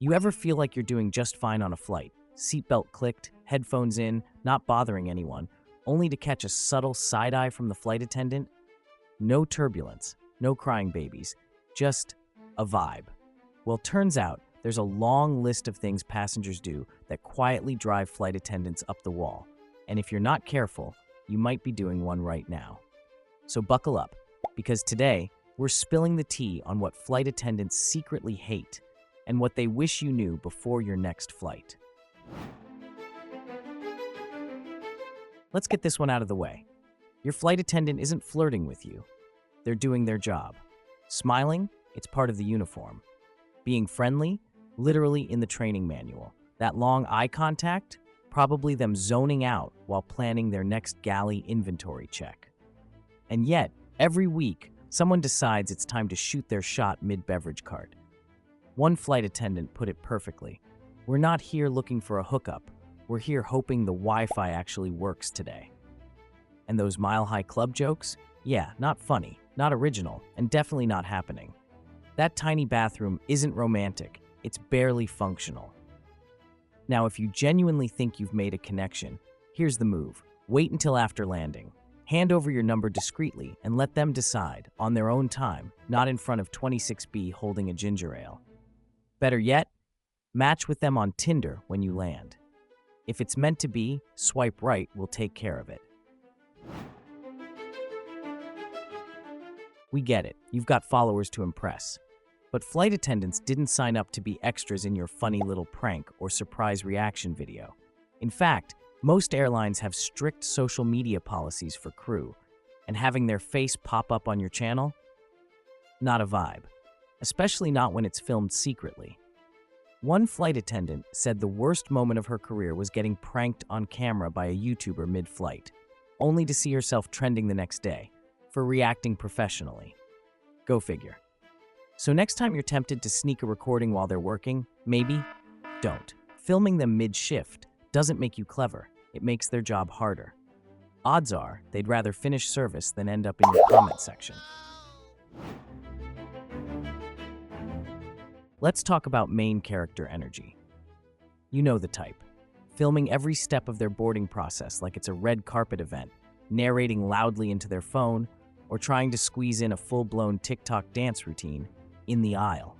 You ever feel like you're doing just fine on a flight? Seatbelt clicked, headphones in, not bothering anyone, only to catch a subtle side eye from the flight attendant? No turbulence, no crying babies, just a vibe. Well, turns out there's a long list of things passengers do that quietly drive flight attendants up the wall. And if you're not careful, you might be doing one right now. So buckle up, because today we're spilling the tea on what flight attendants secretly hate and what they wish you knew before your next flight. Let's get this one out of the way. Your flight attendant isn't flirting with you. They're doing their job. Smiling? It's part of the uniform. Being friendly? Literally in the training manual. That long eye contact? Probably them zoning out while planning their next galley inventory check. And yet, every week, someone decides it's time to shoot their shot mid-beverage cart. One flight attendant put it perfectly. We're not here looking for a hookup. We're here hoping the Wi-Fi actually works today. And those mile-high club jokes? Yeah, not funny, not original, and definitely not happening. That tiny bathroom isn't romantic. It's barely functional. Now, if you genuinely think you've made a connection, here's the move. Wait until after landing. Hand over your number discreetly and let them decide, on their own time, not in front of 26B holding a ginger ale. Better yet, match with them on Tinder when you land. If it's meant to be, swipe right will take care of it. We get it, you've got followers to impress. But flight attendants didn't sign up to be extras in your funny little prank or surprise reaction video. In fact, most airlines have strict social media policies for crew, and having their face pop up on your channel? Not a vibe, especially not when it's filmed secretly. One flight attendant said the worst moment of her career was getting pranked on camera by a YouTuber mid-flight, only to see herself trending the next day for reacting professionally. Go figure. So next time you're tempted to sneak a recording while they're working, maybe don't. Filming them mid-shift doesn't make you clever. It makes their job harder. Odds are they'd rather finish service than end up in your comment section. Let's talk about main character energy. You know the type. Filming every step of their boarding process like it's a red carpet event, narrating loudly into their phone, or trying to squeeze in a full-blown TikTok dance routine in the aisle.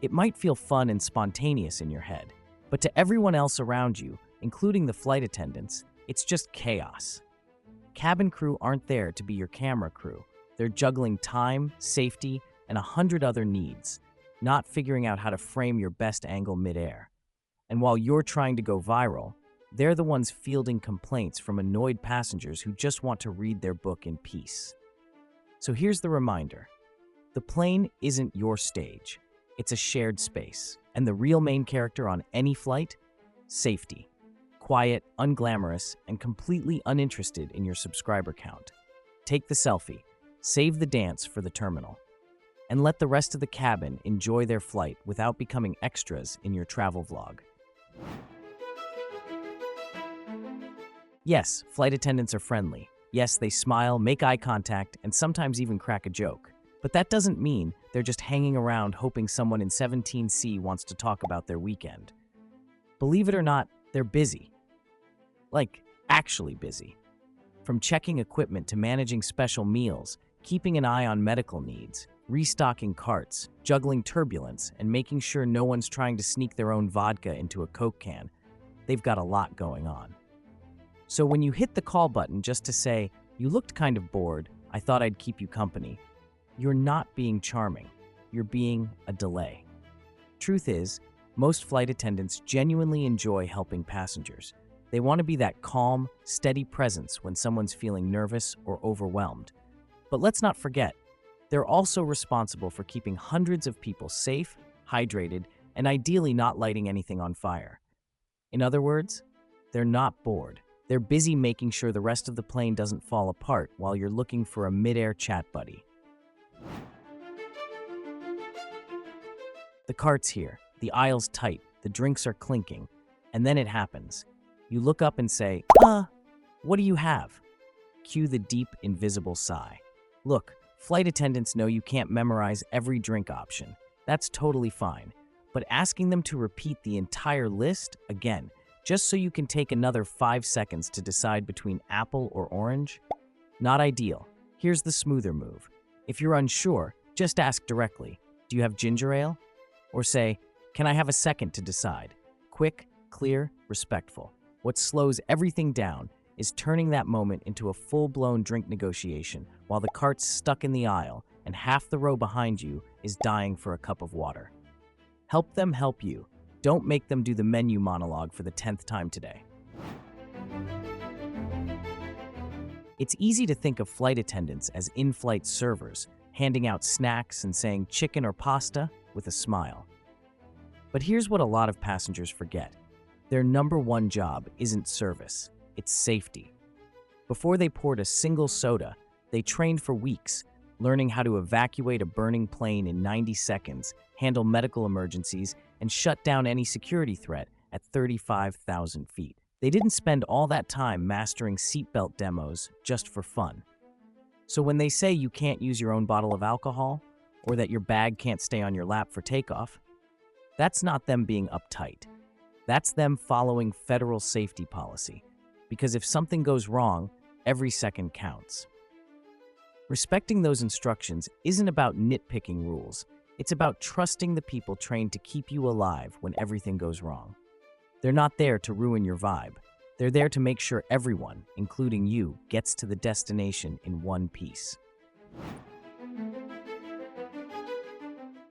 It might feel fun and spontaneous in your head, but to everyone else around you, including the flight attendants, it's just chaos. Cabin crew aren't there to be your camera crew. They're juggling time, safety, and 100 other needs, not figuring out how to frame your best angle midair. And while you're trying to go viral, they're the ones fielding complaints from annoyed passengers who just want to read their book in peace. So here's the reminder. The plane isn't your stage. It's a shared space. And the real main character on any flight? Safety. Quiet, unglamorous, and completely uninterested in your subscriber count. Take the selfie, save the dance for the terminal, and let the rest of the cabin enjoy their flight without becoming extras in your travel vlog. Yes, flight attendants are friendly. Yes, they smile, make eye contact, and sometimes even crack a joke. But that doesn't mean they're just hanging around hoping someone in 17C wants to talk about their weekend. Believe it or not, they're busy. Like, actually busy. From checking equipment to managing special meals, keeping an eye on medical needs, restocking carts, juggling turbulence, and making sure no one's trying to sneak their own vodka into a Coke can, they've got a lot going on. So when you hit the call button just to say, "You looked kind of bored, I thought I'd keep you company," you're not being charming, you're being a delay. Truth is, most flight attendants genuinely enjoy helping passengers. They want to be that calm, steady presence when someone's feeling nervous or overwhelmed. But let's not forget, they're also responsible for keeping hundreds of people safe, hydrated, and ideally not lighting anything on fire. In other words, they're not bored. They're busy making sure the rest of the plane doesn't fall apart while you're looking for a mid-air chat buddy. The cart's here, the aisle's tight, the drinks are clinking, and then it happens. You look up and say, what do you have? Cue the deep, invisible sigh. Look, flight attendants know you can't memorize every drink option. That's totally fine. But asking them to repeat the entire list again, just so you can take another 5 seconds to decide between apple or orange? Not ideal. Here's the smoother move. If you're unsure, just ask directly, "Do you have ginger ale?" Or say, "Can I have a second to decide?" Quick, clear, respectful. What slows everything down is turning that moment into a full-blown drink negotiation while the cart's stuck in the aisle and half the row behind you is dying for a cup of water. Help them help you. Don't make them do the menu monologue for the 10th time today. It's easy to think of flight attendants as in-flight servers, handing out snacks and saying chicken or pasta with a smile. But here's what a lot of passengers forget. Their number one job isn't service, it's safety. Before they poured a single soda, they trained for weeks, learning how to evacuate a burning plane in 90 seconds, handle medical emergencies, and shut down any security threat at 35,000 feet. They didn't spend all that time mastering seatbelt demos just for fun. So when they say you can't use your own bottle of alcohol, or that your bag can't stay on your lap for takeoff, that's not them being uptight. That's them following federal safety policy. Because if something goes wrong, every second counts. Respecting those instructions isn't about nitpicking rules. It's about trusting the people trained to keep you alive when everything goes wrong. They're not there to ruin your vibe. They're there to make sure everyone, including you, gets to the destination in one piece.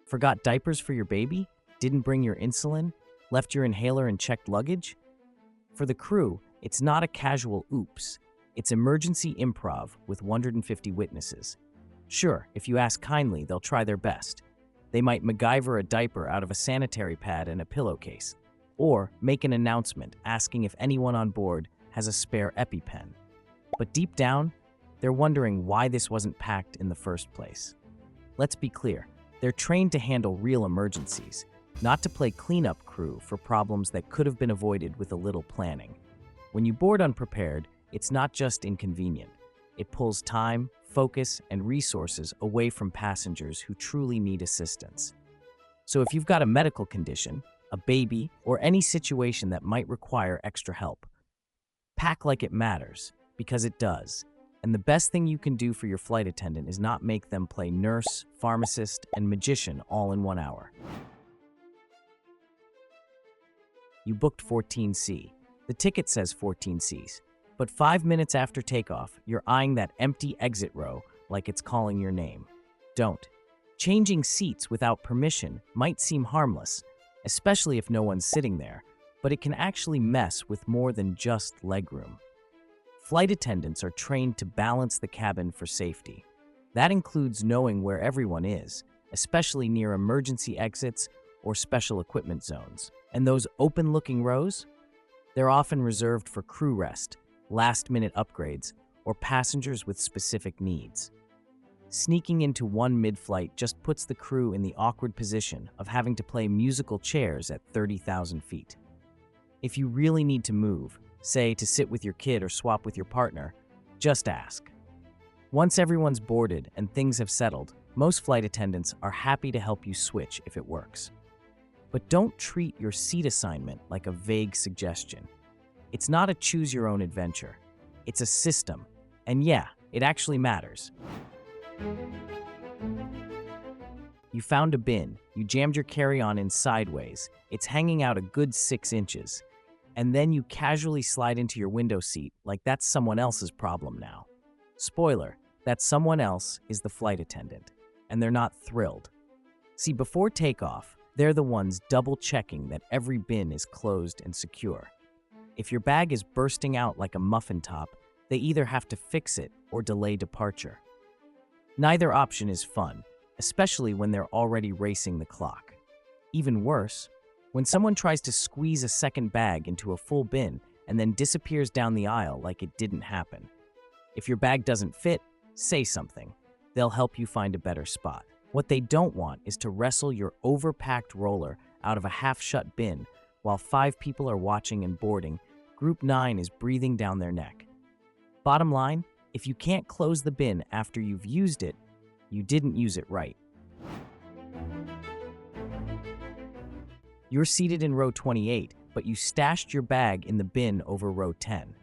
Forgot diapers for your baby? Didn't bring your insulin? Left your inhaler and checked luggage? For the crew, it's not a casual oops. It's emergency improv with 150 witnesses. Sure, if you ask kindly, they'll try their best. They might MacGyver a diaper out of a sanitary pad and a pillowcase, or make an announcement asking if anyone on board has a spare EpiPen. But deep down, they're wondering why this wasn't packed in the first place. Let's be clear, they're trained to handle real emergencies, not to play cleanup crew for problems that could have been avoided with a little planning. When you board unprepared, it's not just inconvenient. It pulls time, focus, and resources away from passengers who truly need assistance. So if you've got a medical condition, a baby, or any situation that might require extra help, pack like it matters, because it does. And the best thing you can do for your flight attendant is not make them play nurse, pharmacist, and magician all in 1 hour. You booked 14C. The ticket says 14Cs. But 5 minutes after takeoff, you're eyeing that empty exit row like it's calling your name. Don't. Changing seats without permission might seem harmless, especially if no one's sitting there, but it can actually mess with more than just legroom. Flight attendants are trained to balance the cabin for safety. That includes knowing where everyone is, especially near emergency exits or special equipment zones. And those open-looking rows? They're often reserved for crew rest, last-minute upgrades, or passengers with specific needs. Sneaking into one mid-flight just puts the crew in the awkward position of having to play musical chairs at 30,000 feet. If you really need to move, say to sit with your kid or swap with your partner, just ask. Once everyone's boarded and things have settled, most flight attendants are happy to help you switch if it works. But don't treat your seat assignment like a vague suggestion. It's not a choose-your-own-adventure. It's a system. And yeah, it actually matters. You found a bin. You jammed your carry-on in sideways. It's hanging out a good 6 inches. And then you casually slide into your window seat like that's someone else's problem now. Spoiler, that someone else is the flight attendant. And they're not thrilled. See, before takeoff, they're the ones double-checking that every bin is closed and secure. If your bag is bursting out like a muffin top, they either have to fix it or delay departure. Neither option is fun, especially when they're already racing the clock. Even worse, when someone tries to squeeze a second bag into a full bin and then disappears down the aisle like it didn't happen. If your bag doesn't fit, say something. They'll help you find a better spot. What they don't want is to wrestle your overpacked roller out of a half-shut bin while 5 people are watching and boarding. Group 9 is breathing down their neck. Bottom line, if you can't close the bin after you've used it, you didn't use it right. You're seated in row 28, but you stashed your bag in the bin over row 10.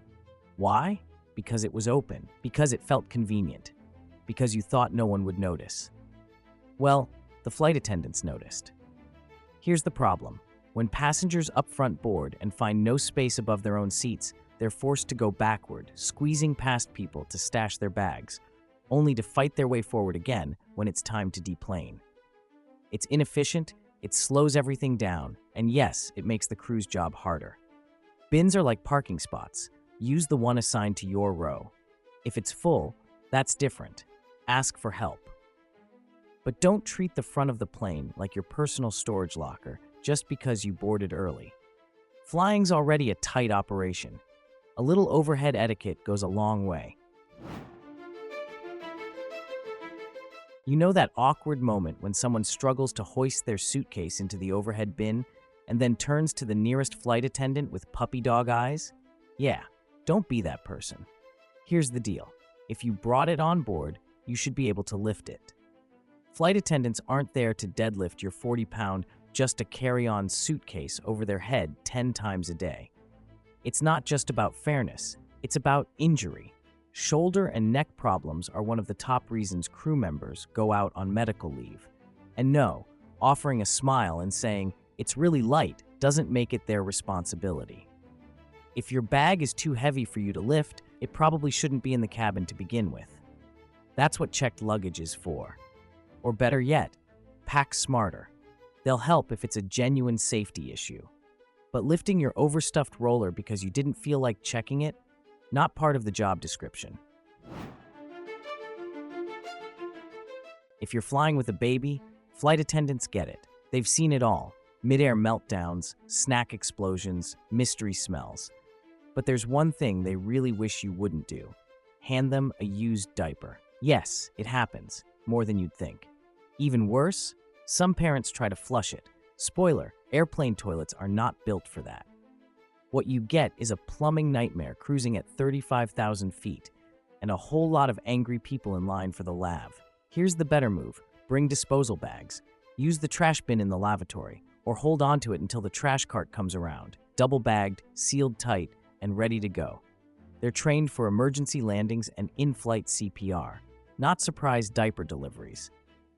Why? Because it was open, because it felt convenient, because you thought no one would notice. Well, the flight attendants noticed. Here's the problem. When passengers up front board and find no space above their own seats, they're forced to go backward, squeezing past people to stash their bags, only to fight their way forward again when it's time to deplane. It's inefficient, it slows everything down, and yes, it makes the crew's job harder. Bins are like parking spots. Use the one assigned to your row. If it's full, that's different. Ask for help. But don't treat the front of the plane like your personal storage locker just because you boarded early. Flying's already a tight operation. A little overhead etiquette goes a long way. You know that awkward moment when someone struggles to hoist their suitcase into the overhead bin and then turns to the nearest flight attendant with puppy dog eyes? Yeah, don't be that person. Here's the deal. If you brought it on board, you should be able to lift it. Flight attendants aren't there to deadlift your 40-pound just a carry-on suitcase over their head 10 times a day. It's not just about fairness, it's about injury. Shoulder and neck problems are one of the top reasons crew members go out on medical leave. And no, offering a smile and saying, "It's really light," doesn't make it their responsibility. If your bag is too heavy for you to lift, it probably shouldn't be in the cabin to begin with. That's what checked luggage is for. Or better yet, pack smarter. They'll help if it's a genuine safety issue. But lifting your overstuffed roller because you didn't feel like checking it, not part of the job description. If you're flying with a baby, flight attendants get it. They've seen it all. Mid-air meltdowns, snack explosions, mystery smells. But there's one thing they really wish you wouldn't do. Hand them a used diaper. Yes, it happens, more than you'd think. Even worse, some parents try to flush it. Spoiler, airplane toilets are not built for that. What you get is a plumbing nightmare cruising at 35,000 feet, and a whole lot of angry people in line for the lav. Here's the better move. Bring disposal bags. Use the trash bin in the lavatory, or hold on to it until the trash cart comes around. Double-bagged, sealed tight, and ready to go. They're trained for emergency landings and in-flight CPR, not surprise diaper deliveries.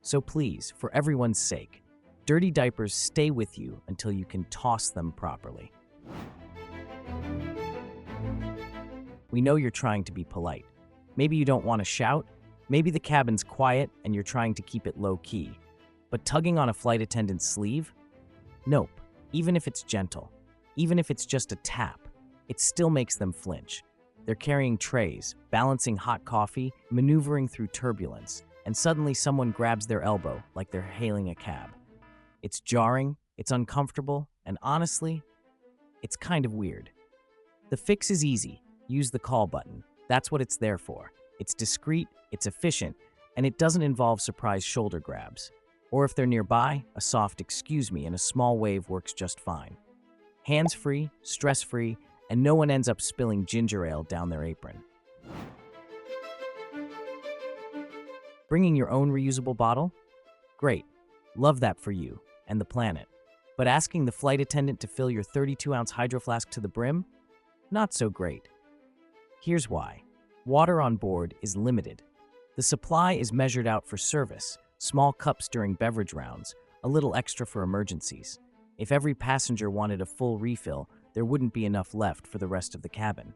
So please, for everyone's sake, dirty diapers stay with you until you can toss them properly. We know you're trying to be polite. Maybe you don't want to shout. Maybe the cabin's quiet and you're trying to keep it low-key. But tugging on a flight attendant's sleeve? Nope. Even if it's gentle, even if it's just a tap, it still makes them flinch. They're carrying trays, balancing hot coffee, maneuvering through turbulence, and suddenly someone grabs their elbow like they're hailing a cab. It's jarring, it's uncomfortable, and honestly, it's kind of weird. The fix is easy. Use the call button. That's what it's there for. It's discreet, it's efficient, and it doesn't involve surprise shoulder grabs. Or if they're nearby, a soft "excuse me" and a small wave works just fine. Hands-free, stress-free, and no one ends up spilling ginger ale down their apron. Bringing your own reusable bottle? Great. Love that for you and the planet. But asking the flight attendant to fill your 32-ounce hydro flask to the brim? Not so great. Here's why. Water on board is limited. The supply is measured out for service, small cups during beverage rounds, a little extra for emergencies. If every passenger wanted a full refill, there wouldn't be enough left for the rest of the cabin.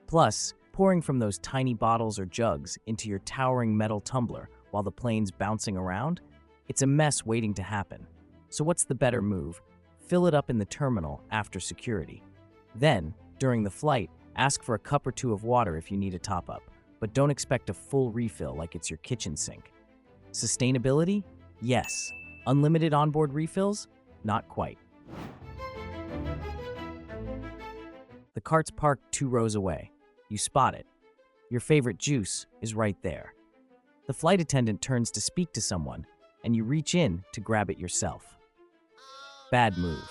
Plus, pouring from those tiny bottles or jugs into your towering metal tumbler while the plane's bouncing around? It's a mess waiting to happen. So what's the better move? Fill it up in the terminal after security. Then, during the flight, ask for a cup or two of water if you need a top-up, but don't expect a full refill like it's your kitchen sink. Sustainability? Yes. Unlimited onboard refills? Not quite. The cart's parked 2 rows away. You spot it. Your favorite juice is right there. The flight attendant turns to speak to someone, and you reach in to grab it yourself. Bad move.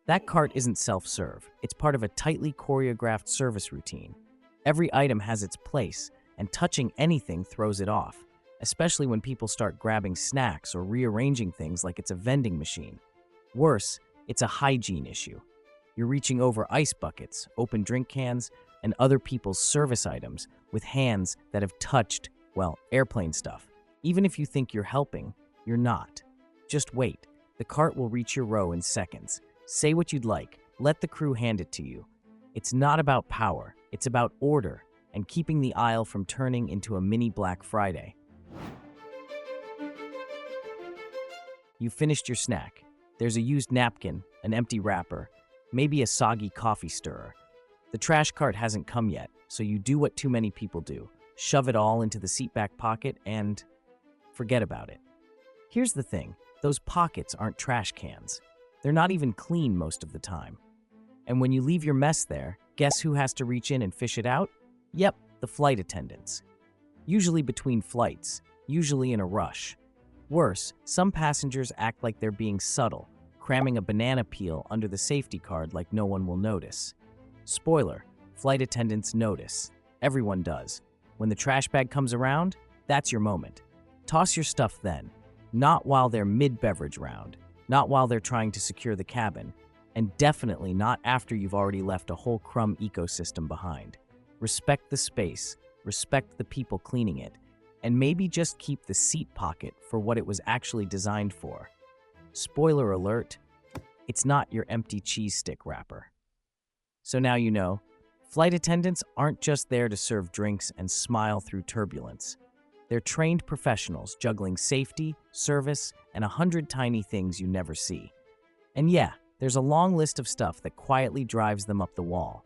That cart isn't self-serve. It's part of a tightly choreographed service routine. Every item has its place, and touching anything throws it off, especially when people start grabbing snacks or rearranging things like it's a vending machine. Worse, It's a hygiene issue. You're reaching over ice buckets, open drink cans, and other people's service items with hands that have touched, well, airplane stuff. Even if you think you're helping, you're not. Just wait. The cart will reach your row in seconds. Say what you'd like. Let the crew hand it to you. It's not about power. It's about order and keeping the aisle from turning into a mini Black Friday. You finished your snack. There's a used napkin, an empty wrapper, maybe a soggy coffee stirrer. The trash cart hasn't come yet, so you do what too many people do. Shove it all into the seatback pocket and forget about it. Here's the thing, those pockets aren't trash cans. They're not even clean most of the time. And when you leave your mess there, guess who has to reach in and fish it out? Yep, the flight attendants. Usually between flights, usually in a rush. Worse, some passengers act like they're being subtle, cramming a banana peel under the safety card like no one will notice. Spoiler, flight attendants notice. Everyone does. When the trash bag comes around, that's your moment. Toss your stuff then. Not while they're mid-beverage round, not while they're trying to secure the cabin, and definitely not after you've already left a whole crumb ecosystem behind. Respect the space, respect the people cleaning it, and maybe just keep the seat pocket for what it was actually designed for. Spoiler alert, it's not your empty cheese stick wrapper. So now you know, flight attendants aren't just there to serve drinks and smile through turbulence. They're trained professionals juggling safety, service, and 100 tiny things you never see. And yeah, there's a long list of stuff that quietly drives them up the wall.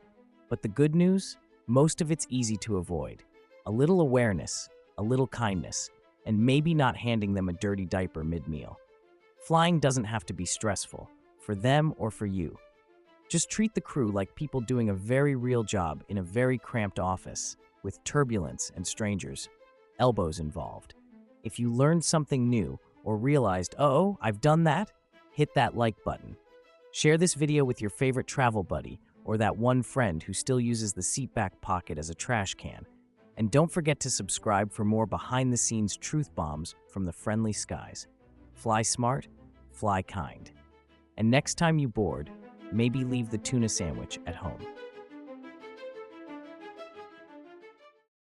But the good news? Most of it's easy to avoid. A little awareness, a little kindness, and maybe not handing them a dirty diaper mid-meal. Flying doesn't have to be stressful, for them or for you. Just treat the crew like people doing a very real job in a very cramped office, with turbulence and strangers, elbows involved. If you learned something new or realized, oh, I've done that, hit that like button. Share this video with your favorite travel buddy or that one friend who still uses the seatback pocket as a trash can. And don't forget to subscribe for more behind-the-scenes truth bombs from the friendly skies. Fly smart, fly kind. And next time you board, maybe leave the tuna sandwich at home.